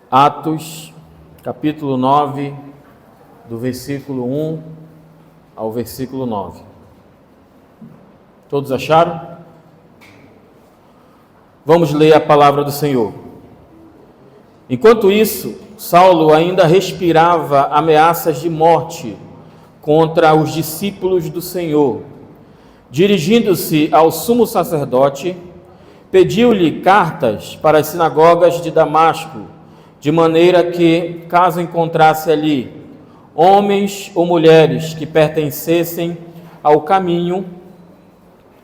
Atos, capítulo 9, do versículo 1 ao versículo 9. Todos acharam? Vamos ler a palavra do Senhor. Enquanto isso, Saulo ainda respirava ameaças de morte contra os discípulos do Senhor. Dirigindo-se ao sumo sacerdote, pediu-lhe cartas para as sinagogas de Damasco, de maneira que, caso encontrasse ali homens ou mulheres que pertencessem ao caminho,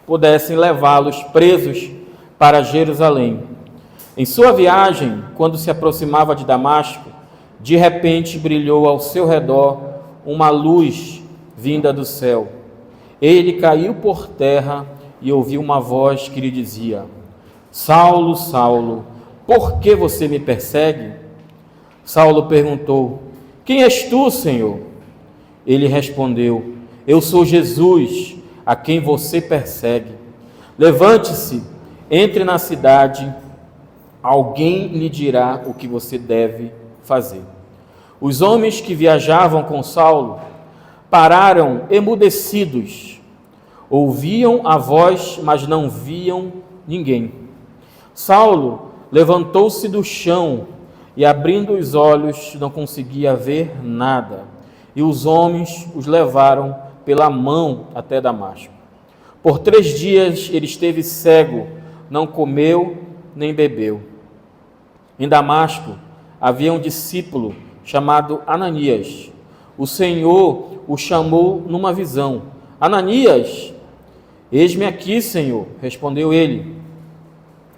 pudessem levá-los presos para Jerusalém. Em sua viagem, quando se aproximava de Damasco, de repente brilhou ao seu redor uma luz vinda do céu. Ele caiu por terra e ouviu uma voz que lhe dizia: Saulo, Saulo, por que você me persegue? Saulo perguntou: Quem és tu, Senhor? Ele respondeu: Eu sou Jesus, a quem você persegue. Levante-se, entre na cidade, alguém lhe dirá o que você deve fazer. Os homens que viajavam com Saulo pararam emudecidos, ouviam a voz, mas não viam ninguém. Saulo levantou-se do chão e, abrindo os olhos, não conseguia ver nada. E os homens os levaram pela mão até Damasco. Por 3 dias ele esteve cego, não comeu nem bebeu. Em Damasco havia um discípulo chamado Ananias. O Senhor o chamou numa visão. Ananias, eis-me aqui, Senhor, respondeu ele.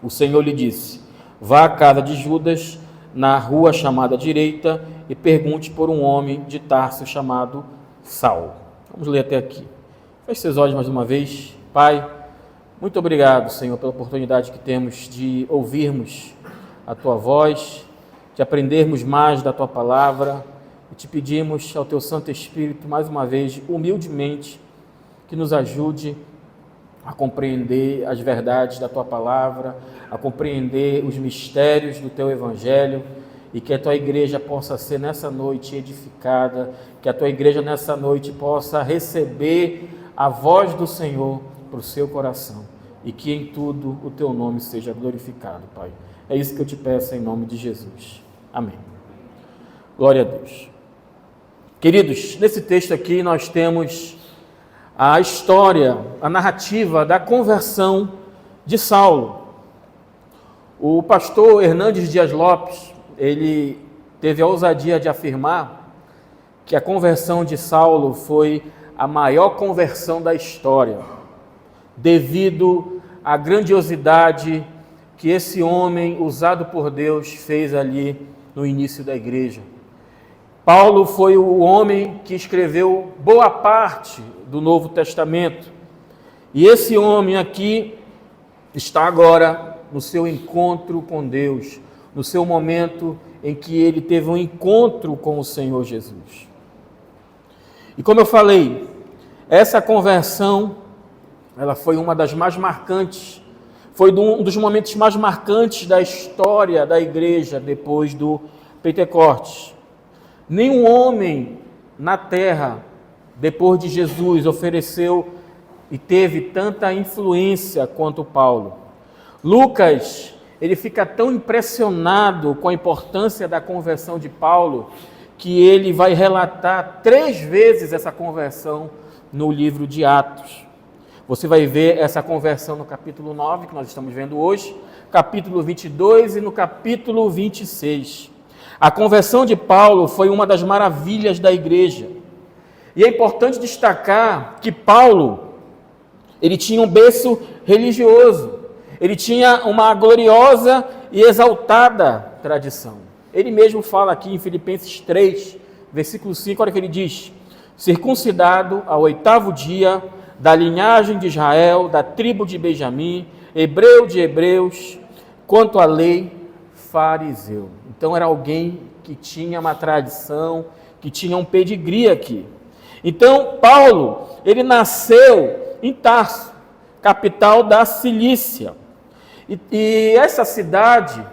O Senhor lhe disse: Vá à casa de Judas, na rua chamada direita, e pergunte por um homem de Tarso chamado Saulo. Vamos ler até aqui. Feche seus olhos mais uma vez. Pai, muito obrigado, Senhor, pela oportunidade que temos de ouvirmos a Tua voz, de aprendermos mais da Tua palavra, e te pedimos ao Teu Santo Espírito, mais uma vez, humildemente, que nos ajude a compreender as verdades da Tua palavra, a compreender os mistérios do Teu Evangelho, e que a Tua igreja possa ser nessa noite edificada, que a Tua igreja nessa noite possa receber a voz do Senhor para o seu coração, e que em tudo o Teu nome seja glorificado, Pai. É isso que eu te peço em nome de Jesus. Amém. Glória a Deus. Queridos, nesse texto aqui nós temos a história, a narrativa da conversão de Saulo. O pastor Hernandes Dias Lopes, ele teve a ousadia de afirmar que a conversão de Saulo foi a maior conversão da história, devido à grandiosidade que esse homem, usado por Deus, fez ali no início da igreja. Paulo foi o homem que escreveu boa parte do Novo Testamento. E esse homem aqui está agora no seu encontro com Deus, no seu momento em que ele teve um encontro com o Senhor Jesus. E como eu falei, essa conversão, ela foi uma das mais marcantes, foi um dos momentos mais marcantes da história da igreja depois do Pentecostes. Nenhum homem na terra, depois de Jesus, ofereceu e teve tanta influência quanto Paulo. Lucas, ele fica tão impressionado com a importância da conversão de Paulo, que ele vai relatar 3 vezes essa conversão no livro de Atos. Você vai ver essa conversão no capítulo 9, que nós estamos vendo hoje, capítulo 22 e no capítulo 26. A conversão de Paulo foi uma das maravilhas da igreja. E é importante destacar que Paulo, ele tinha um berço religioso, ele tinha uma gloriosa e exaltada tradição. Ele mesmo fala aqui em Filipenses 3, versículo 5, olha que ele diz: circuncidado ao 8º dia, da linhagem de Israel, da tribo de Benjamim, hebreu de hebreus, quanto à lei, fariseu. Então era alguém que tinha uma tradição, que tinha um pedigree aqui. Então Paulo, ele nasceu em Tarso, capital da Cilícia. E essa cidade,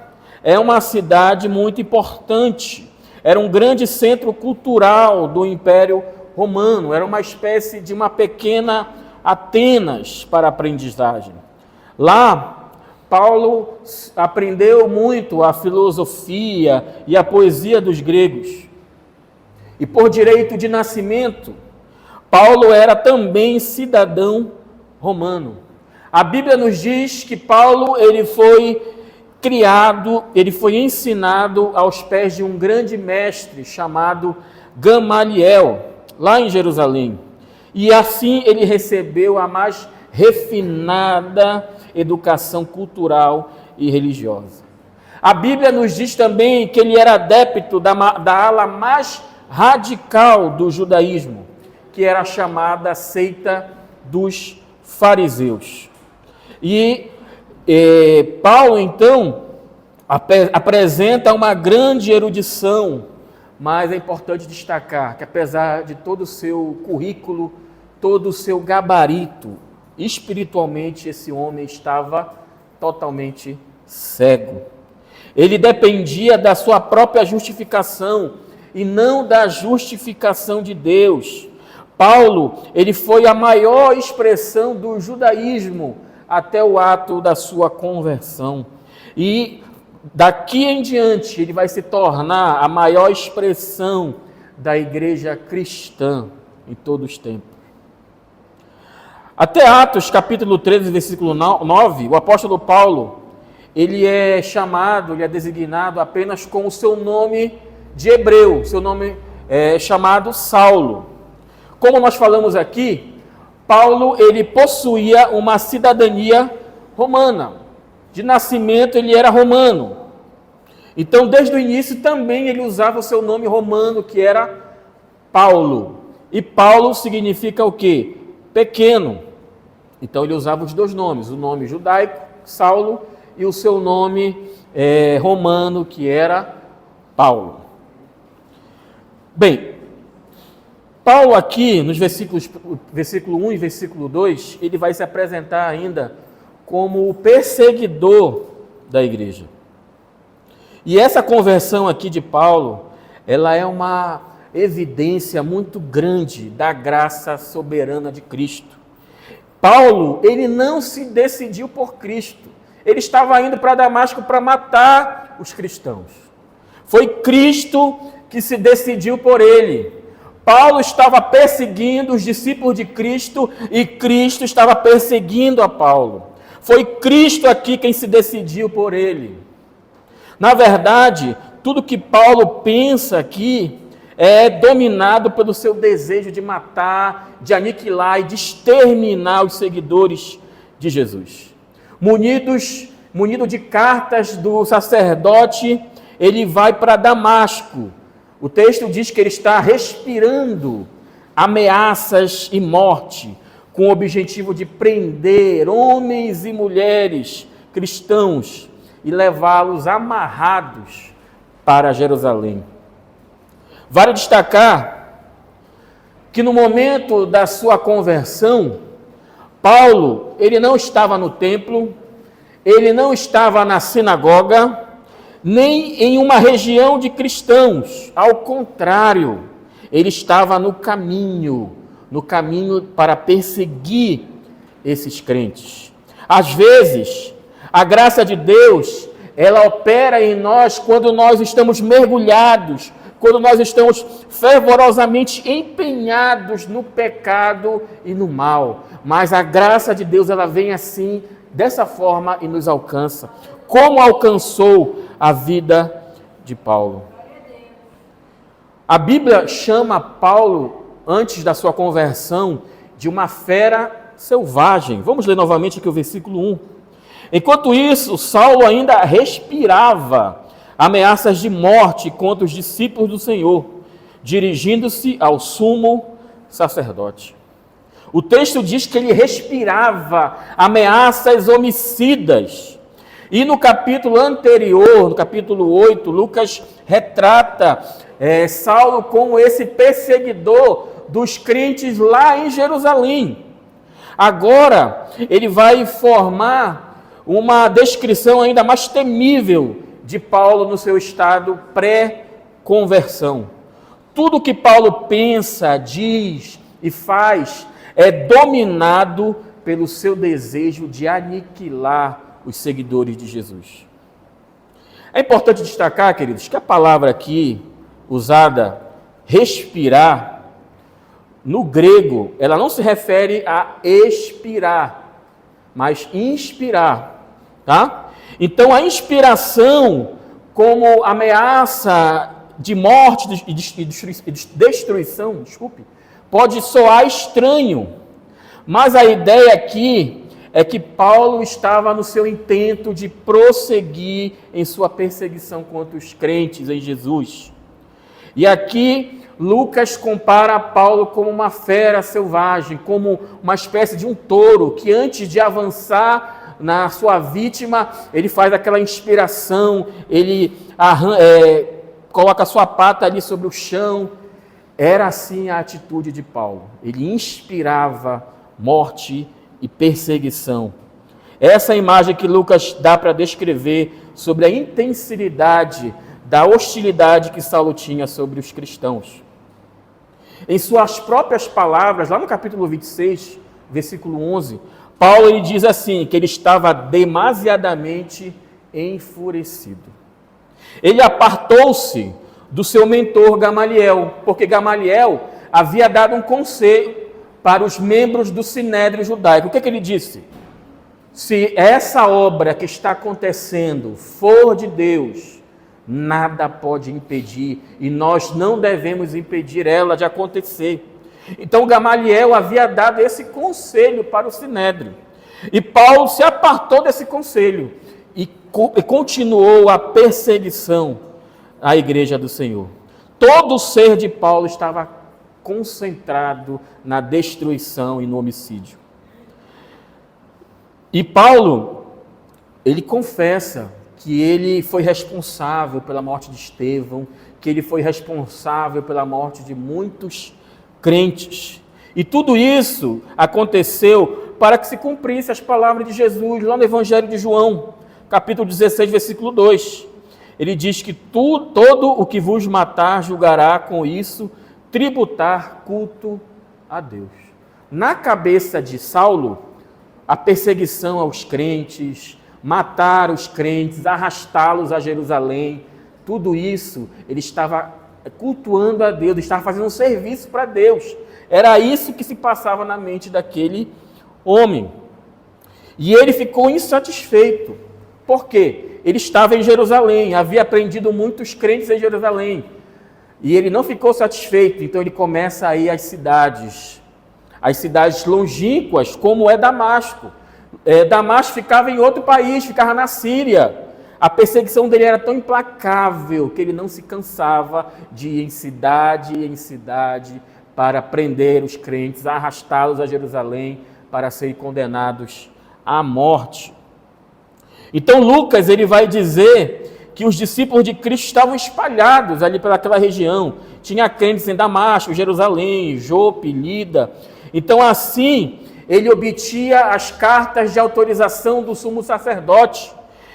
é uma cidade muito importante. Era um grande centro cultural do Império Romano. Era uma espécie de uma pequena Atenas para a aprendizagem. Lá, Paulo aprendeu muito a filosofia e a poesia dos gregos. E por direito de nascimento, Paulo era também cidadão romano. A Bíblia nos diz que Paulo ele foi criado, ele foi ensinado aos pés de um grande mestre chamado Gamaliel, lá em Jerusalém. E assim ele recebeu a mais refinada educação cultural e religiosa. A Bíblia nos diz também que ele era adepto da ala mais radical do judaísmo, que era a chamada seita dos fariseus. E Paulo, então, apresenta uma grande erudição, mas é importante destacar que, apesar de todo o seu currículo, todo o seu gabarito, espiritualmente esse homem estava totalmente cego. Ele dependia da sua própria justificação e não da justificação de Deus. Paulo, ele foi a maior expressão do judaísmo até o ato da sua conversão. E daqui em diante ele vai se tornar a maior expressão da igreja cristã em todos os tempos. Até Atos, capítulo 13, versículo 9, o apóstolo Paulo, ele é chamado, ele é designado apenas com o seu nome de hebreu, seu nome é chamado Saulo. Como nós falamos aqui, Paulo, ele possuía uma cidadania romana. De nascimento, ele era romano. Então, desde o início, também ele usava o seu nome romano, que era Paulo. E Paulo significa o quê? Pequeno. Então, ele usava os dois nomes, o nome judaico, Saulo, e o seu nome romano, que era Paulo. Bem, Paulo aqui, nos versículo 1 e versículo 2, ele vai se apresentar ainda como o perseguidor da igreja. E essa conversão aqui de Paulo, ela é uma evidência muito grande da graça soberana de Cristo. Paulo, ele não se decidiu por Cristo. Ele estava indo para Damasco para matar os cristãos. Foi Cristo que se decidiu por ele. Paulo estava perseguindo os discípulos de Cristo e Cristo estava perseguindo a Paulo. Foi Cristo aqui quem se decidiu por ele. Na verdade, tudo que Paulo pensa aqui é dominado pelo seu desejo de matar, de aniquilar e de exterminar os seguidores de Jesus. Munido de cartas do sacerdote, ele vai para Damasco. O texto diz que ele está respirando ameaças e morte, com o objetivo de prender homens e mulheres cristãos e levá-los amarrados para Jerusalém. Vale destacar que no momento da sua conversão, Paulo, ele não estava no templo, ele não estava na sinagoga, nem em uma região de cristãos. Ao contrário, ele estava no caminho para perseguir esses crentes. Às vezes, a graça de Deus, ela opera em nós quando nós estamos mergulhados, quando nós estamos fervorosamente empenhados no pecado e no mal. Mas a graça de Deus, ela vem assim, dessa forma, e nos alcança. Como alcançou a vida de Paulo. A Bíblia chama Paulo, antes da sua conversão, de uma fera selvagem. Vamos ler novamente aqui o versículo 1. Enquanto isso, Saulo ainda respirava ameaças de morte contra os discípulos do Senhor, dirigindo-se ao sumo sacerdote. O texto diz que ele respirava ameaças homicidas. E no capítulo anterior, no capítulo 8, Lucas retrata Saulo como esse perseguidor dos crentes lá em Jerusalém. Agora, ele vai formar uma descrição ainda mais temível de Paulo no seu estado pré-conversão. Tudo que Paulo pensa, diz e faz é dominado pelo seu desejo de aniquilar os seguidores de Jesus. É importante destacar, queridos, que a palavra aqui usada, respirar, no grego, ela não se refere a expirar, mas inspirar, tá? Então, a inspiração como ameaça de morte e destruição, pode soar estranho, mas a ideia aqui é que Paulo estava no seu intento de prosseguir em sua perseguição contra os crentes em Jesus. E aqui Lucas compara Paulo como uma fera selvagem, como uma espécie de um touro que antes de avançar na sua vítima, ele faz aquela inspiração, ele coloca a sua pata ali sobre o chão. Era assim a atitude de Paulo. Ele inspirava morte e perseguição. Essa é a imagem que Lucas dá para descrever sobre a intensidade da hostilidade que Saulo tinha sobre os cristãos. Em suas próprias palavras, lá no capítulo 26, versículo 11, Paulo ele diz assim, que ele estava demasiadamente enfurecido. Ele apartou-se do seu mentor Gamaliel, porque Gamaliel havia dado um conselho para os membros do Sinédrio judaico. O que ele disse? Se essa obra que está acontecendo for de Deus, nada pode impedir, e nós não devemos impedir ela de acontecer. Então Gamaliel havia dado esse conselho para o Sinédrio, e Paulo se apartou desse conselho e continuou a perseguição à igreja do Senhor. Todo o ser de Paulo estava concentrado na destruição e no homicídio. E Paulo, ele confessa que ele foi responsável pela morte de Estevão, que ele foi responsável pela morte de muitos crentes. E tudo isso aconteceu para que se cumprisse as palavras de Jesus, lá no Evangelho de João, capítulo 16, versículo 2. Ele diz que todo o que vos matar julgará com isso tributar culto a Deus. Na cabeça de Saulo, a perseguição aos crentes, matar os crentes, arrastá-los a Jerusalém, tudo isso, ele estava cultuando a Deus, estava fazendo um serviço para Deus. Era isso que se passava na mente daquele homem. E ele ficou insatisfeito. Por quê? Ele estava em Jerusalém, havia prendido muitos crentes em Jerusalém. E ele não ficou satisfeito, então ele começa a ir às cidades longínquas, como é Damasco. Damasco ficava em outro país, ficava na Síria. A perseguição dele era tão implacável que ele não se cansava de ir em cidade para prender os crentes, arrastá-los a Jerusalém para serem condenados à morte. Então Lucas ele vai dizer que os discípulos de Cristo estavam espalhados ali pelaquela região. Tinha crentes em Damasco, Jerusalém, Jope, Lida. Então assim, ele obtinha as cartas de autorização do sumo sacerdote.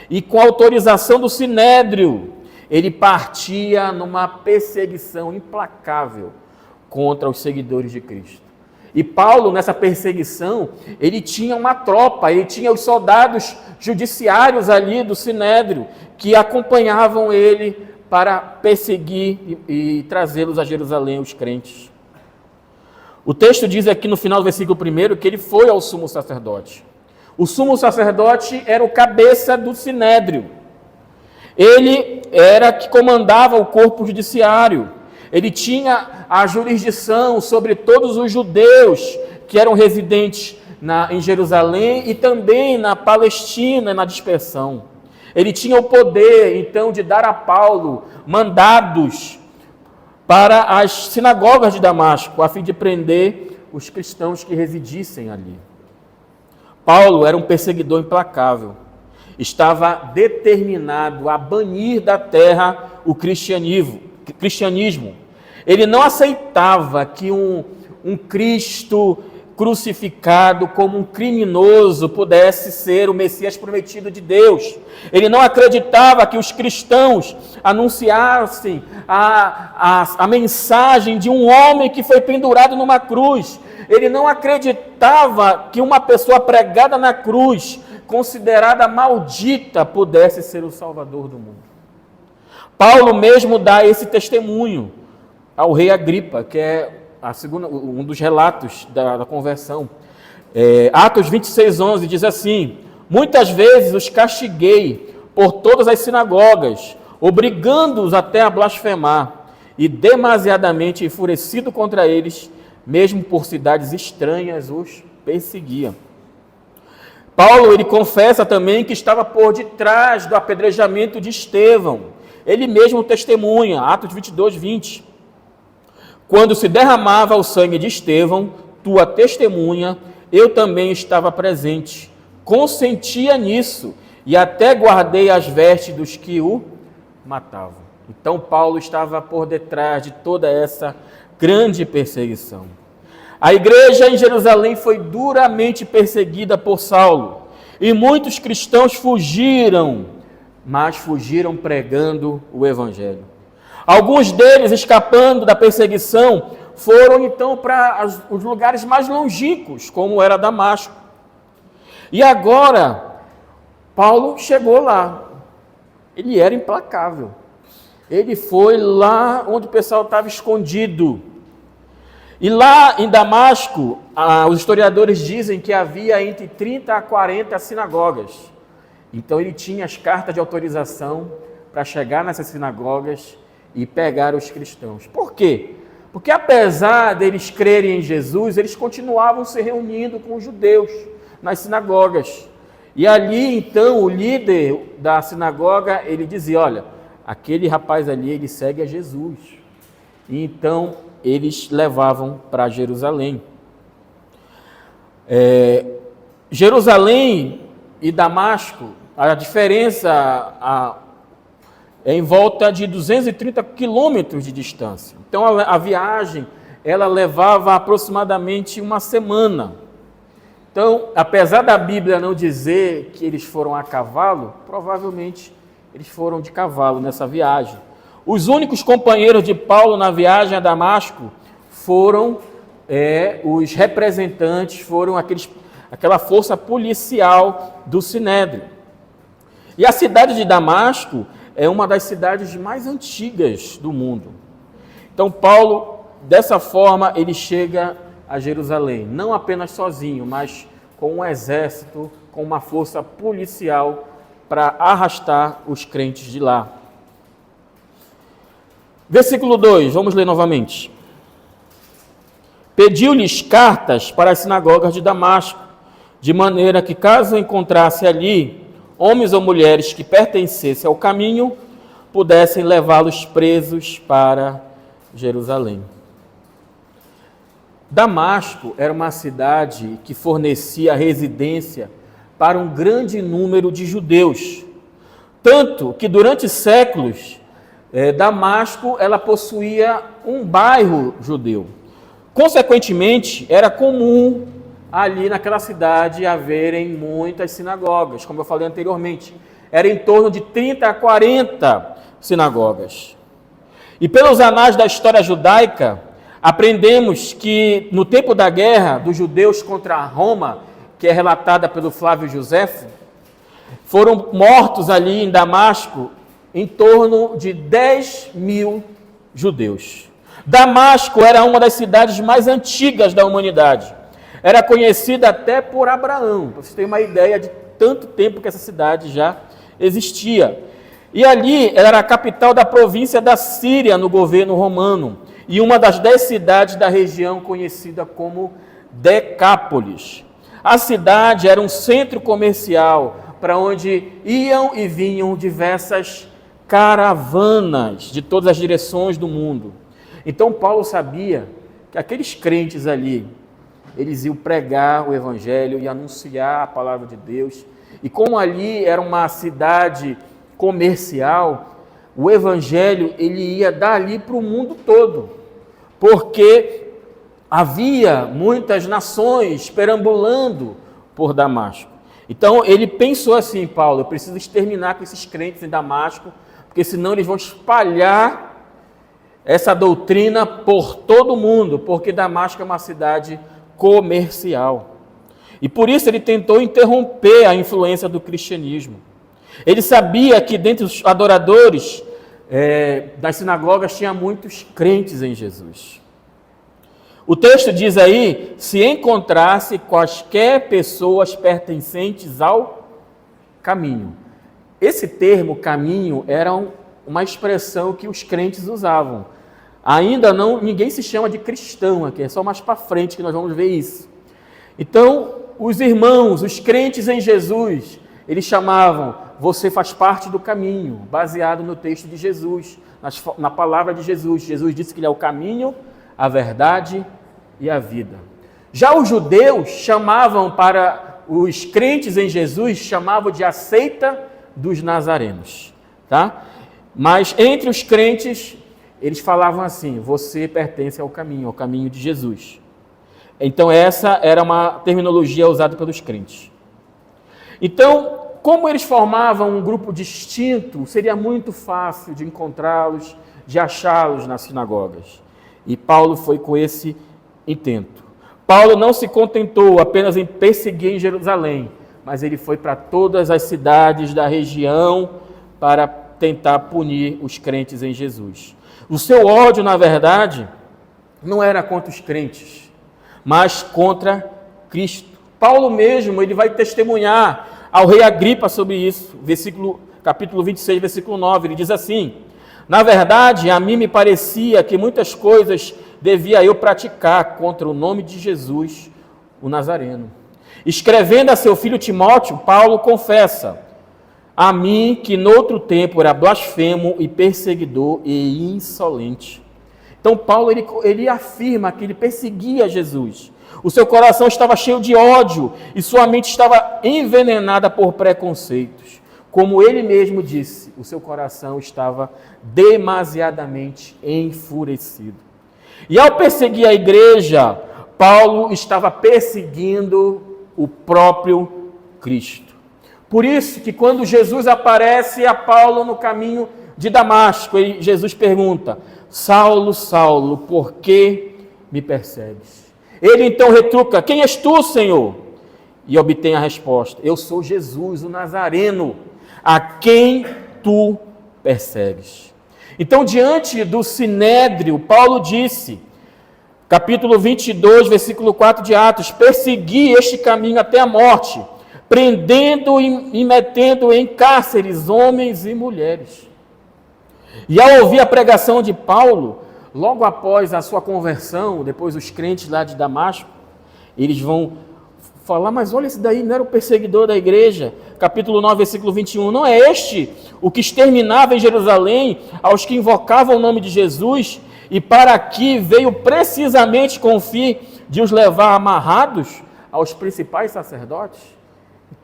E com a autorização do Sinédrio, ele partia numa perseguição implacável contra os seguidores de Cristo. E Paulo, nessa perseguição, ele tinha uma tropa, ele tinha os soldados judiciários ali do Sinédrio, que acompanhavam ele para perseguir e trazê-los a Jerusalém, os crentes. O texto diz aqui no final do versículo 1 que ele foi ao sumo sacerdote. O sumo sacerdote era o cabeça do Sinédrio. Ele era que comandava o corpo judiciário. Ele tinha a jurisdição sobre todos os judeus que eram residentes em Jerusalém e também na Palestina, na dispersão. Ele tinha o poder, então, de dar a Paulo mandados para as sinagogas de Damasco, a fim de prender os cristãos que residissem ali. Paulo era um perseguidor implacável. Estava determinado a banir da terra o cristianismo. Ele não aceitava que um Cristo crucificado como um criminoso pudesse ser o Messias prometido de Deus. Ele não acreditava que os cristãos anunciassem a mensagem de um homem que foi pendurado numa cruz. Ele não acreditava que uma pessoa pregada na cruz, considerada maldita, pudesse ser o Salvador do mundo. Paulo mesmo dá esse testemunho ao rei Agripa, que é um dos relatos da conversão. Atos 26:11 diz assim: muitas vezes os castiguei por todas as sinagogas, obrigando-os até a blasfemar, e demasiadamente enfurecido contra eles, mesmo por cidades estranhas, os perseguia. Paulo, ele confessa também que estava por detrás do apedrejamento de Estevão. Ele mesmo testemunha, Atos 22:20. Quando se derramava o sangue de Estevão, tua testemunha, eu também estava presente, consentia nisso e até guardei as vestes dos que o matavam. Então Paulo estava por detrás de toda essa grande perseguição. A igreja em Jerusalém foi duramente perseguida por Saulo e muitos cristãos fugiram, mas fugiram pregando o evangelho. Alguns deles, escapando da perseguição, foram então para os lugares mais longínquos, como era Damasco. E agora, Paulo chegou lá. Ele era implacável. Ele foi lá onde o pessoal estava escondido. E lá em Damasco, os historiadores dizem que havia entre 30 a 40 sinagogas. Então ele tinha as cartas de autorização para chegar nessas sinagogas e pegar os cristãos. Por quê? Porque apesar deles crerem em Jesus, eles continuavam se reunindo com os judeus nas sinagogas. E ali, então, o líder da sinagoga, ele dizia, olha, aquele rapaz ali, ele segue a Jesus. E então, eles levavam para Jerusalém. Jerusalém e Damasco, a diferença é em volta de 230 quilômetros de distância. Então, a viagem, ela levava aproximadamente uma semana. Então, apesar da Bíblia não dizer que eles foram a cavalo, provavelmente eles foram de cavalo nessa viagem. Os únicos companheiros de Paulo na viagem a Damasco foram os representantes, foram aquela força policial do Sinédrio. E a cidade de Damasco é uma das cidades mais antigas do mundo. Então, Paulo, dessa forma, ele chega a Jerusalém, não apenas sozinho, mas com um exército, com uma força policial para arrastar os crentes de lá. Versículo 2, vamos ler novamente. Pediu-lhes cartas para as sinagogas de Damasco, de maneira que, caso encontrasse ali homens ou mulheres que pertencessem ao caminho, pudessem levá-los presos para Jerusalém. Damasco era uma cidade que fornecia residência para um grande número de judeus, tanto que durante séculos Damasco ela possuía um bairro judeu. Consequentemente, era comum ali naquela cidade haverem muitas sinagogas, como eu falei anteriormente. Era em torno de 30 a 40 sinagogas. E pelos anais da história judaica, aprendemos que no tempo da guerra dos judeus contra Roma, que é relatada pelo Flávio Joséfo, foram mortos ali em Damasco em torno de 10.000 judeus. Damasco era uma das cidades mais antigas da humanidade. Era conhecida até por Abraão, para vocês terem uma ideia de tanto tempo que essa cidade já existia. E ali era a capital da província da Síria no governo romano e uma das 10 cidades da região conhecida como Decápolis. A cidade era um centro comercial para onde iam e vinham diversas caravanas de todas as direções do mundo. Então Paulo sabia que aqueles crentes ali, eles iam pregar o evangelho e anunciar a palavra de Deus. E como ali era uma cidade comercial, o evangelho ele ia dali para o mundo todo, porque havia muitas nações perambulando por Damasco. Então ele pensou assim, Paulo, eu preciso exterminar com esses crentes em Damasco, porque senão eles vão espalhar essa doutrina por todo o mundo, porque Damasco é uma cidade comercial. E por isso ele tentou interromper a influência do cristianismo. Ele sabia que dentre os adoradores das sinagogas tinha muitos crentes em Jesus. O texto diz aí, se encontrasse quaisquer pessoas pertencentes ao caminho. Esse termo, caminho, era uma expressão que os crentes usavam. Ainda não, ninguém se chama de cristão aqui, é só mais para frente que nós vamos ver isso. Então, os irmãos, os crentes em Jesus, eles chamavam, você faz parte do caminho, baseado no texto de Jesus, na palavra de Jesus. Jesus disse que ele é o caminho, a verdade e a vida. Já os judeus chamavam para os crentes em Jesus, chamavam de a seita dos nazarenos, tá? Mas entre os crentes, eles falavam assim, você pertence ao caminho de Jesus. Então essa era uma terminologia usada pelos crentes. Então, como eles formavam um grupo distinto, seria muito fácil de encontrá-los, de achá-los nas sinagogas. E Paulo foi com esse intento. Paulo não se contentou apenas em perseguir em Jerusalém, mas ele foi para todas as cidades da região para tentar punir os crentes em Jesus. O seu ódio, na verdade, não era contra os crentes, mas contra Cristo. Paulo mesmo, ele vai testemunhar ao rei Agripa sobre isso, capítulo 26, versículo 9, ele diz assim, na verdade, a mim me parecia que muitas coisas devia eu praticar contra o nome de Jesus, o Nazareno. Escrevendo a seu filho Timóteo, Paulo confessa, a mim que noutro tempo era blasfemo e perseguidor e insolente. Então Paulo ele afirma que ele perseguia Jesus. O seu coração estava cheio de ódio e sua mente estava envenenada por preconceitos. Como ele mesmo disse, o seu coração estava demasiadamente enfurecido. E ao perseguir a igreja, Paulo estava perseguindo o próprio Cristo. Por isso que quando Jesus aparece a Paulo no caminho de Damasco, Jesus pergunta, Saulo, Saulo, por que me persegues? Ele então retruca, quem és tu, Senhor? E obtém a resposta, eu sou Jesus, o Nazareno, a quem tu persegues. Então, diante do Sinédrio, Paulo disse, capítulo 22, versículo 4 de Atos, persegui este caminho até a morte, prendendo e metendo em cárceres homens e mulheres. E ao ouvir a pregação de Paulo, logo após a sua conversão, depois os crentes lá de Damasco, eles vão falar, mas olha, esse daí não era o perseguidor da igreja. Capítulo 9, versículo 21, não é este o que exterminava em Jerusalém aos que invocavam o nome de Jesus e para aqui veio precisamente com o fim de os levar amarrados aos principais sacerdotes?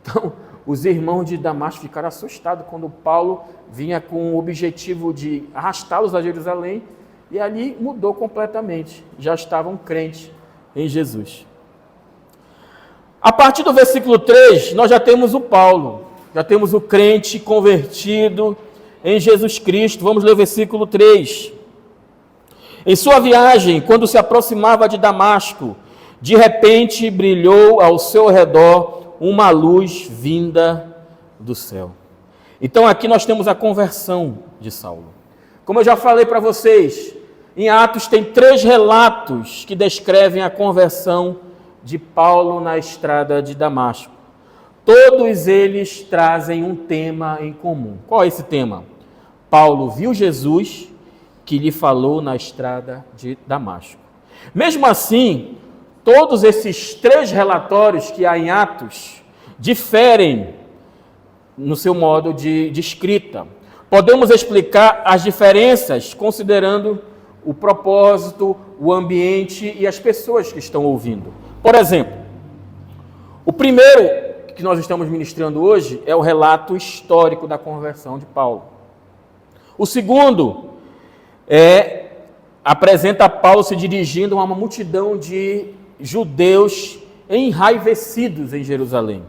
Então, os irmãos de Damasco ficaram assustados quando Paulo vinha com o objetivo de arrastá-los a Jerusalém e ali mudou completamente, já estavam crentes em Jesus. A partir do versículo 3, nós já temos o Paulo, já temos o crente convertido em Jesus Cristo. Vamos ler o versículo 3. Em sua viagem, quando se aproximava de Damasco, de repente brilhou ao seu redor uma luz vinda do céu. Então aqui nós temos a conversão de Saulo. Como eu já falei para vocês, em Atos tem 3 relatos que descrevem a conversão de Paulo na estrada de Damasco. Todos eles trazem um tema em comum. Qual é esse tema? Paulo viu Jesus que lhe falou na estrada de Damasco. Mesmo assim, todos esses 3 relatórios que há em Atos diferem no seu modo de escrita. Podemos explicar as diferenças considerando o propósito, o ambiente e as pessoas que estão ouvindo. Por exemplo, o primeiro que nós estamos ministrando hoje é o relato histórico da conversão de Paulo. O segundo é apresenta Paulo se dirigindo a uma multidão de judeus enraivecidos em Jerusalém.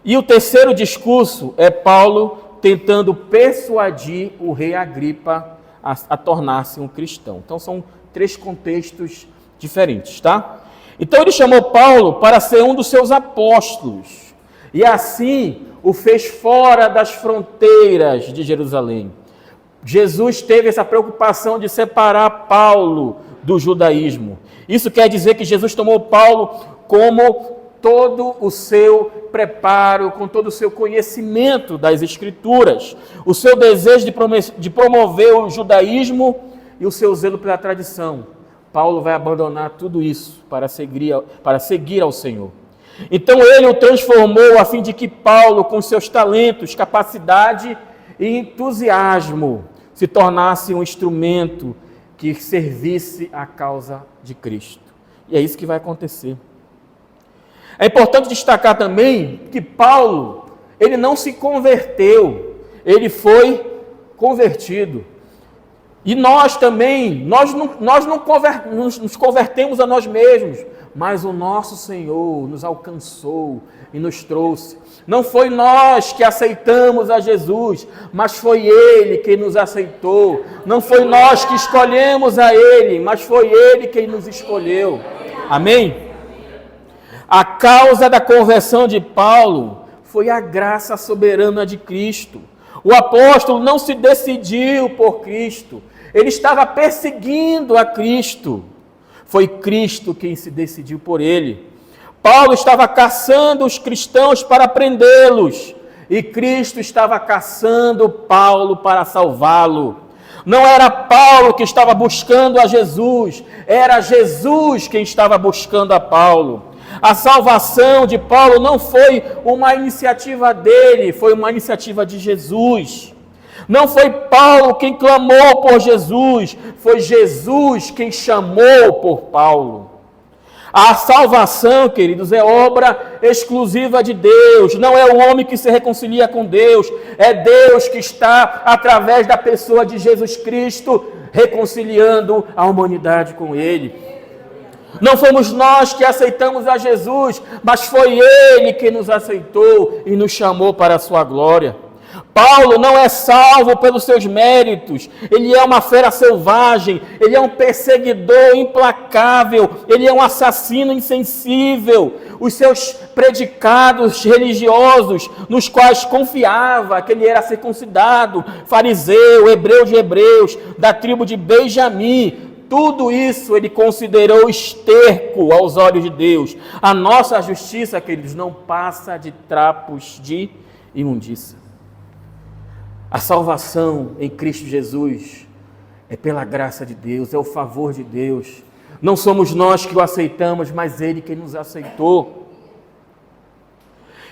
E o terceiro discurso é Paulo tentando persuadir o rei Agripa a tornar-se um cristão. Então são 3 contextos diferentes, tá? Então ele chamou Paulo para ser um dos seus apóstolos, e assim o fez fora das fronteiras de Jerusalém. Jesus teve essa preocupação de separar Paulo do judaísmo. Isso quer dizer que Jesus tomou Paulo como todo o seu preparo, com todo o seu conhecimento das Escrituras, o seu desejo de promover o judaísmo e o seu zelo pela tradição. Paulo vai abandonar tudo isso para seguir ao Senhor. Então ele o transformou a fim de que Paulo, com seus talentos, capacidade e entusiasmo, se tornasse um instrumento que servisse à causa de Cristo. E é isso que vai acontecer. É importante destacar também que Paulo, ele não se converteu, ele foi convertido. E nós também, nós não nos convertemos a nós mesmos, mas o nosso Senhor nos alcançou e nos trouxe. Não foi nós que aceitamos a Jesus, mas foi Ele que nos aceitou. Não foi nós que escolhemos a Ele, mas foi Ele quem nos escolheu. Amém? A causa da conversão de Paulo foi a graça soberana de Cristo. O apóstolo não se decidiu por Cristo, ele estava perseguindo a Cristo. Foi Cristo quem se decidiu por ele. Paulo estava caçando os cristãos para prendê-los, e Cristo estava caçando Paulo para salvá-lo. Não era Paulo que estava buscando a Jesus, era Jesus quem estava buscando a Paulo. A salvação de Paulo não foi uma iniciativa dele, foi uma iniciativa de Jesus. Não foi Paulo quem clamou por Jesus, foi Jesus quem chamou por Paulo. A salvação, queridos, é obra exclusiva de Deus. Não é o homem que se reconcilia com Deus, é Deus que está, através da pessoa de Jesus Cristo, reconciliando a humanidade com Ele. Não fomos nós que aceitamos a Jesus, mas foi Ele que nos aceitou e nos chamou para a sua glória. Paulo não é salvo pelos seus méritos, ele é uma fera selvagem, ele é um perseguidor implacável, ele é um assassino insensível. Os seus predicados religiosos, nos quais confiava que ele era circuncidado, fariseu, hebreu de hebreus, da tribo de Benjamim, tudo isso ele considerou esterco aos olhos de Deus. A nossa justiça, queridos, não passa de trapos de imundícia. A salvação em Cristo Jesus é pela graça de Deus, é o favor de Deus. Não somos nós que o aceitamos, mas Ele quem nos aceitou.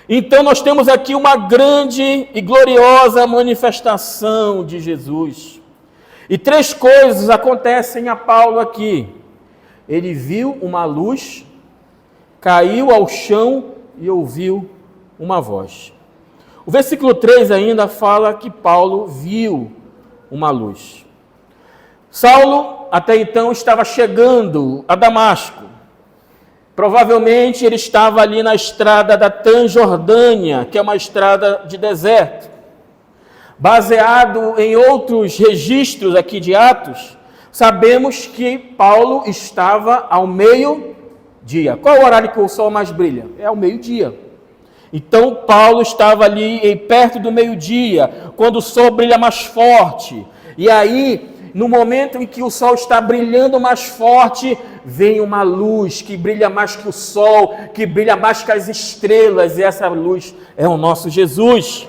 Então nós temos aqui uma grande e gloriosa manifestação de Jesus. E 3 coisas acontecem a Paulo aqui. Ele viu uma luz, caiu ao chão e ouviu uma voz. O versículo 3 ainda fala que Paulo viu uma luz. Saulo, até então, estava chegando a Damasco. Provavelmente ele estava ali na estrada da Transjordânia, que é uma estrada de deserto. Baseado em outros registros aqui de Atos, sabemos que Paulo estava ao meio-dia. Qual é o horário que o sol mais brilha? É ao meio-dia. Então Paulo estava ali perto do meio-dia, quando o sol brilha mais forte. E aí, no momento em que o sol está brilhando mais forte, vem uma luz que brilha mais que o sol, que brilha mais que as estrelas, e essa luz é o nosso Jesus.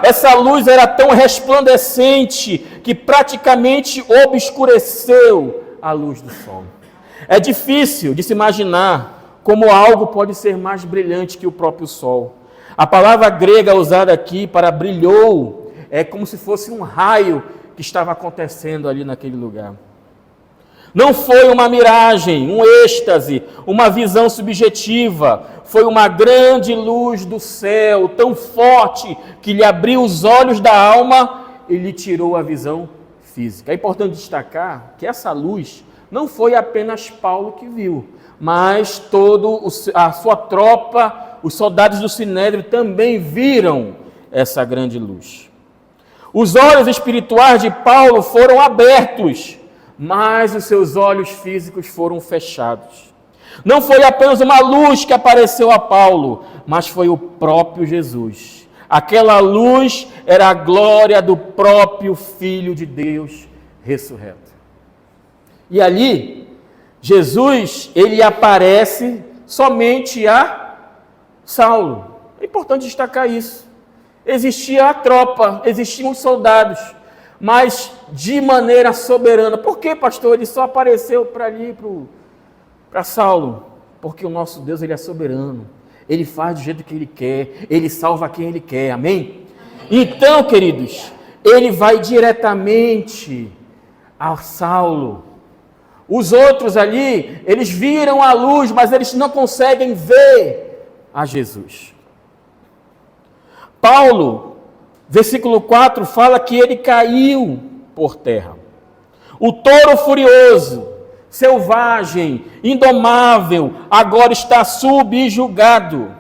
Essa luz era tão resplandecente que praticamente obscureceu a luz do sol. É difícil de se imaginar como algo pode ser mais brilhante que o próprio sol. A palavra grega usada aqui para brilhou é como se fosse um raio que estava acontecendo ali naquele lugar. Não foi uma miragem, um êxtase, uma visão subjetiva. Foi uma grande luz do céu, tão forte que lhe abriu os olhos da alma e lhe tirou a visão física. É importante destacar que essa luz não foi apenas Paulo que viu, mas toda a sua tropa, os soldados do Sinédrio também viram essa grande luz. Os olhos espirituais de Paulo foram abertos, mas os seus olhos físicos foram fechados. Não foi apenas uma luz que apareceu a Paulo, mas foi o próprio Jesus. Aquela luz era a glória do próprio Filho de Deus ressurreto. E ali, Jesus, ele aparece somente a Saulo. É importante destacar isso. Existia a tropa, existiam os soldados, mas de maneira soberana. Por que, pastor? Ele só apareceu para ali, para Saulo. Porque o nosso Deus, ele é soberano. Ele faz do jeito que ele quer, ele salva quem ele quer, amém? Então, queridos, ele vai diretamente a Saulo. Os outros ali, eles viram a luz, mas eles não conseguem ver a Jesus. Paulo, versículo 4, fala que ele caiu por terra. O touro furioso, selvagem, indomável, agora está subjugado.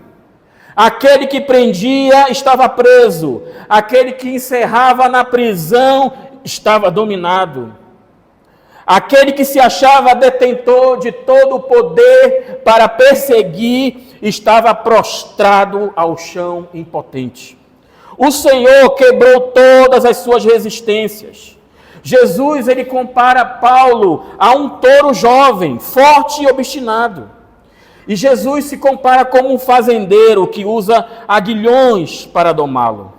Aquele que prendia estava preso, aquele que encerrava na prisão estava dominado. Aquele que se achava detentor de todo o poder para perseguir estava prostrado ao chão impotente. O Senhor quebrou todas as suas resistências. Jesus, ele compara Paulo a um touro jovem, forte e obstinado. E Jesus se compara como um fazendeiro que usa aguilhões para domá-lo.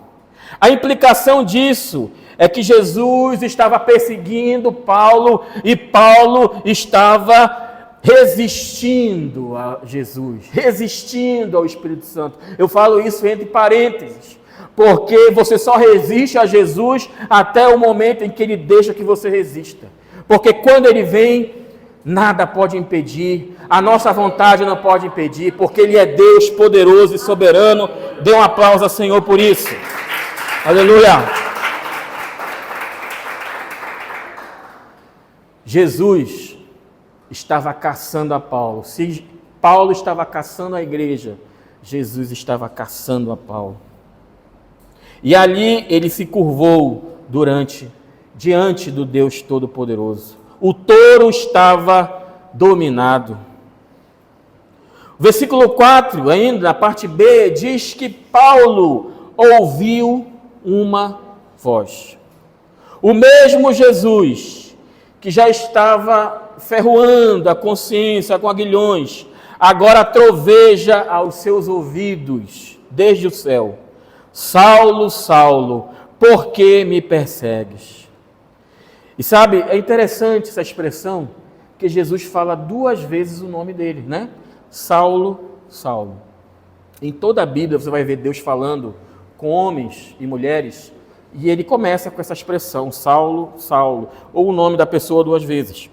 A implicação disso é que Jesus estava perseguindo Paulo e Paulo estava resistindo a Jesus, resistindo ao Espírito Santo. Eu falo isso entre parênteses, porque você só resiste a Jesus até o momento em que Ele deixa que você resista. Porque quando Ele vem, nada pode impedir, a nossa vontade não pode impedir, porque Ele é Deus poderoso e soberano. Dê um aplauso ao Senhor por isso. Aleluia! Jesus estava caçando a Paulo. Se Paulo estava caçando a igreja, Jesus estava caçando a Paulo. E ali ele se curvou diante do Deus Todo-Poderoso. O touro estava dominado. O versículo 4, ainda na parte B, diz que Paulo ouviu uma voz. O mesmo Jesus que já estava ferroando a consciência com aguilhões, agora troveja aos seus ouvidos, desde o céu: Saulo, Saulo, por que me persegues? E sabe, é interessante essa expressão, que Jesus fala 2 vezes o nome dele, né? Saulo, Saulo. Em toda a Bíblia você vai ver Deus falando com homens e mulheres, e ele começa com essa expressão, Saulo, Saulo, ou o nome da pessoa 2 vezes.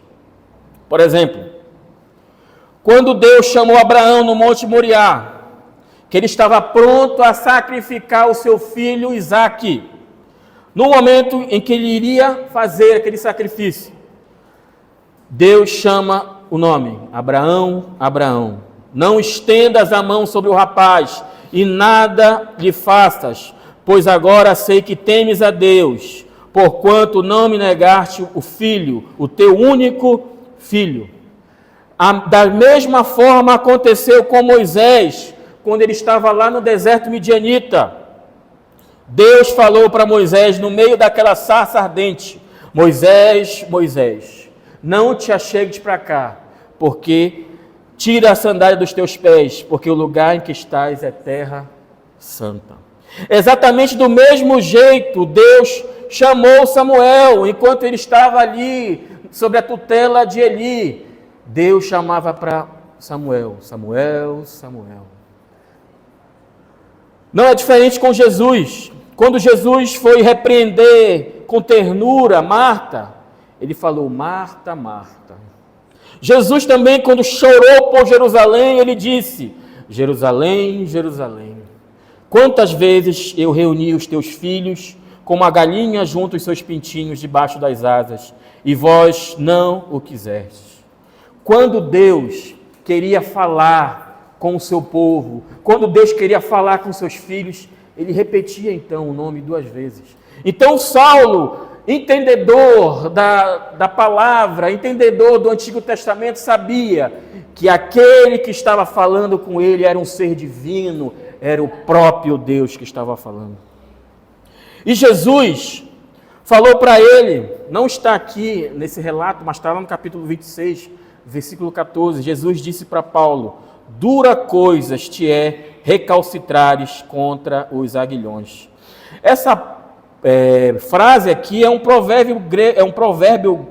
Por exemplo, quando Deus chamou Abraão no Monte Moriá, que ele estava pronto a sacrificar o seu filho Isaque, no momento em que ele iria fazer aquele sacrifício, Deus chama o nome, Abraão, Abraão, não estendas a mão sobre o rapaz e nada lhe faças, pois agora sei que temes a Deus, porquanto não me negaste o filho, o teu único filho. Da mesma forma aconteceu com Moisés, quando ele estava lá no deserto midianita. Deus falou para Moisés, no meio daquela sarça ardente: Moisés, Moisés, não te achegues para cá, porque tira a sandália dos teus pés, porque o lugar em que estás é terra santa. Exatamente do mesmo jeito, Deus chamou Samuel, enquanto ele estava ali, sob a tutela de Eli. Deus chamava para Samuel, Samuel, Samuel. Não é diferente com Jesus. Quando Jesus foi repreender com ternura Marta, ele falou: Marta, Marta. Jesus também, quando chorou por Jerusalém, ele disse: Jerusalém, Jerusalém, quantas vezes eu reuni os teus filhos como a galinha junta os seus pintinhos debaixo das asas, e vós não o quisestes. Quando Deus queria falar com o seu povo, quando Deus queria falar com seus filhos, ele repetia então o nome 2 vezes. Então Saulo, entendedor da palavra, entendedor do Antigo Testamento, sabia que aquele que estava falando com ele era um ser divino, era o próprio Deus que estava falando. E Jesus falou para ele, não está aqui nesse relato, mas está lá no capítulo 26, versículo 14, Jesus disse para Paulo: dura coisas te é recalcitrares contra os aguilhões. Essa frase aqui é um provérbio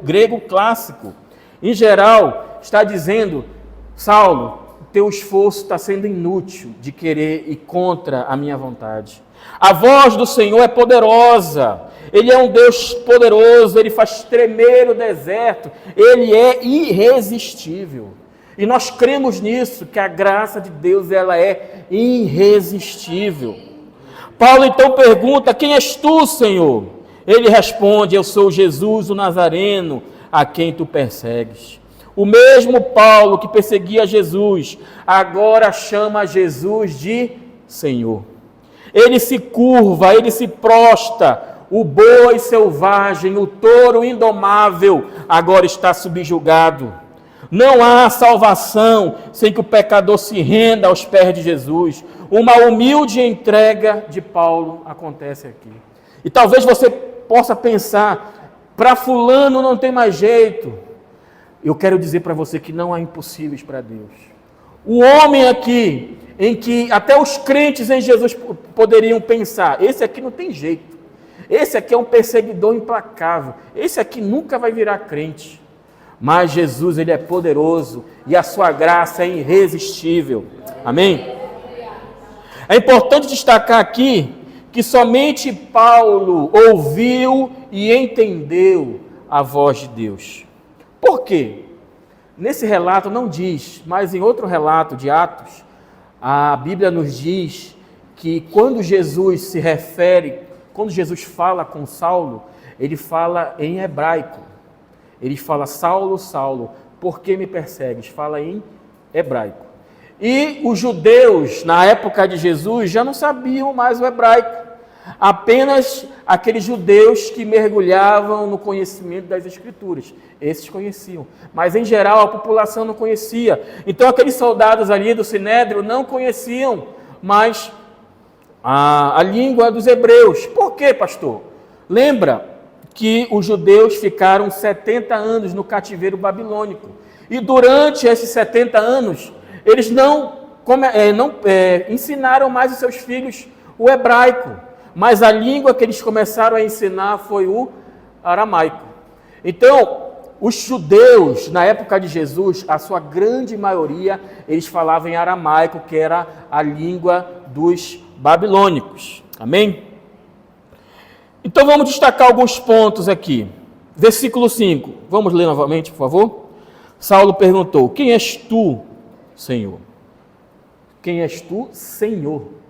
grego clássico. Em geral, está dizendo: Saulo, teu esforço está sendo inútil de querer ir contra a minha vontade. A voz do Senhor é poderosa, Ele é um Deus poderoso, Ele faz tremer o deserto, Ele é irresistível. E nós cremos nisso, que a graça de Deus ela é irresistível. Paulo então pergunta: quem és tu, Senhor? Ele responde: eu sou Jesus, o Nazareno, a quem tu persegues. O mesmo Paulo que perseguia Jesus, agora chama Jesus de Senhor. Ele se curva, ele se prostra. O boi selvagem, o touro indomável, agora está subjugado. Não há salvação sem que o pecador se renda aos pés de Jesus. Uma humilde entrega de Paulo acontece aqui. E talvez você possa pensar: para fulano não tem mais jeito. Eu quero dizer para você que não há impossíveis para Deus. O homem aqui, em que até os crentes em Jesus poderiam pensar: esse aqui não tem jeito. Esse aqui é um perseguidor implacável. Esse aqui nunca vai virar crente. Mas Jesus, Ele é poderoso e a sua graça é irresistível. Amém? É importante destacar aqui que somente Paulo ouviu e entendeu a voz de Deus. Por quê? Nesse relato não diz, mas em outro relato de Atos, a Bíblia nos diz que quando Jesus fala com Saulo, ele fala em hebraico. Ele fala: Saulo, Saulo, por que me persegues? Fala em hebraico. E os judeus, na época de Jesus, já não sabiam mais o hebraico. Apenas aqueles judeus que mergulhavam no conhecimento das Escrituras. Esses conheciam. Mas, em geral, a população não conhecia. Então, aqueles soldados ali do Sinédrio não conheciam mais a língua dos hebreus. Por quê, pastor? Lembra que os judeus ficaram 70 anos no cativeiro babilônico. E durante esses 70 anos, eles não ensinaram mais os seus filhos o hebraico. Mas a língua que eles começaram a ensinar foi o aramaico. Então, os judeus, na época de Jesus, a sua grande maioria, eles falavam em aramaico, que era a língua dos babilônicos. Amém? Então, vamos destacar alguns pontos aqui. Versículo 5. Vamos ler novamente, por favor? Saulo perguntou: quem és tu, Senhor? Quem és tu, Senhor?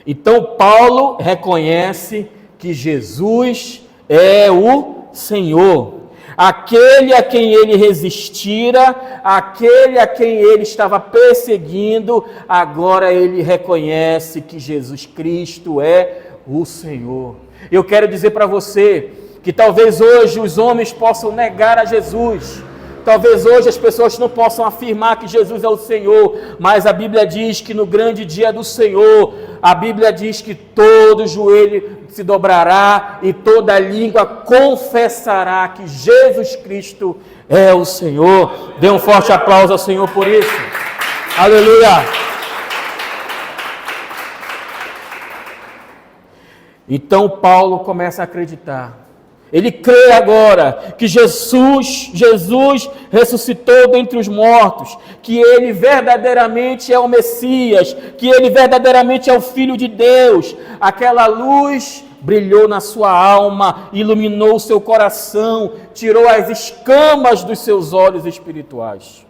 Então, Paulo reconhece que Jesus é o Senhor. Aquele a quem ele resistira, aquele a quem ele estava perseguindo, agora ele reconhece que Jesus Cristo é o Senhor. Eu quero dizer para você que talvez hoje os homens possam negar a Jesus. Talvez hoje as pessoas não possam afirmar que Jesus é o Senhor, mas a Bíblia diz que no grande dia do Senhor, a Bíblia diz que todo joelho se dobrará e toda língua confessará que Jesus Cristo é o Senhor. Dê um forte aplauso ao Senhor por isso. Aleluia! Então Paulo começa a acreditar. Ele crê agora que Jesus ressuscitou dentre os mortos, que Ele verdadeiramente é o Messias, que Ele verdadeiramente é o Filho de Deus. Aquela luz brilhou na sua alma, iluminou o seu coração, tirou as escamas dos seus olhos espirituais.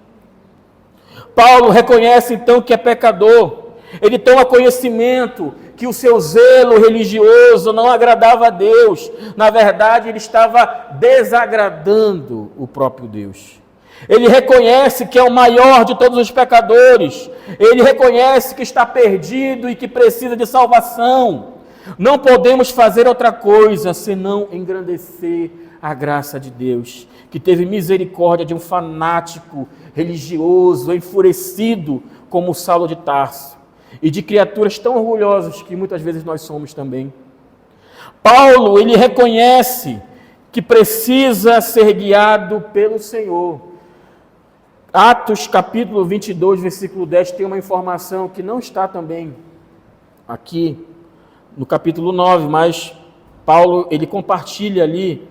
Paulo reconhece então que é pecador. Ele toma conhecimento que o seu zelo religioso não agradava a Deus. Na verdade, ele estava desagradando o próprio Deus. Ele reconhece que é o maior de todos os pecadores. Ele reconhece que está perdido e que precisa de salvação. Não podemos fazer outra coisa senão engrandecer a graça de Deus, que teve misericórdia de um fanático religioso, enfurecido como Saulo de Tarso, e de criaturas tão orgulhosas que muitas vezes nós somos também. Paulo, ele reconhece que precisa ser guiado pelo Senhor. Atos capítulo 22, versículo 10, tem uma informação que não está também aqui no capítulo 9, mas Paulo, ele compartilha ali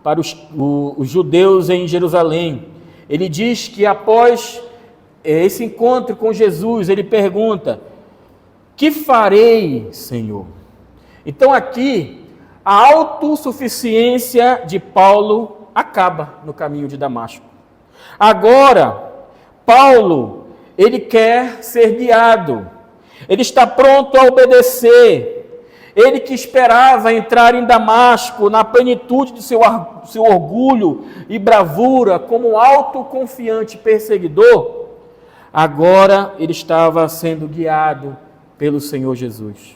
para os judeus em Jerusalém. Ele diz que após esse encontro com Jesus, ele pergunta: que farei, Senhor? Então aqui, a autossuficiência de Paulo acaba no caminho de Damasco. Agora, Paulo, ele quer ser guiado. Ele está pronto a obedecer. Ele que esperava entrar em Damasco na plenitude de seu orgulho e bravura como autoconfiante perseguidor, agora ele estava sendo guiado pelo Senhor Jesus.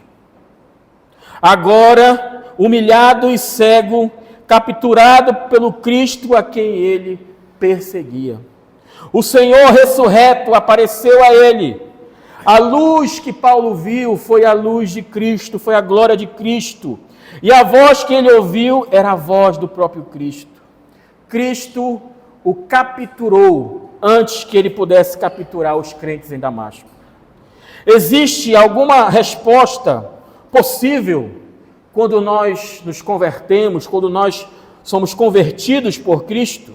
Agora, humilhado e cego, capturado pelo Cristo a quem ele perseguia. O Senhor ressurreto apareceu a ele. A luz que Paulo viu foi a luz de Cristo, foi a glória de Cristo. E a voz que ele ouviu era a voz do próprio Cristo. Cristo o capturou antes que ele pudesse capturar os crentes em Damasco. Existe alguma resposta possível quando nós nos convertemos, quando nós somos convertidos por Cristo?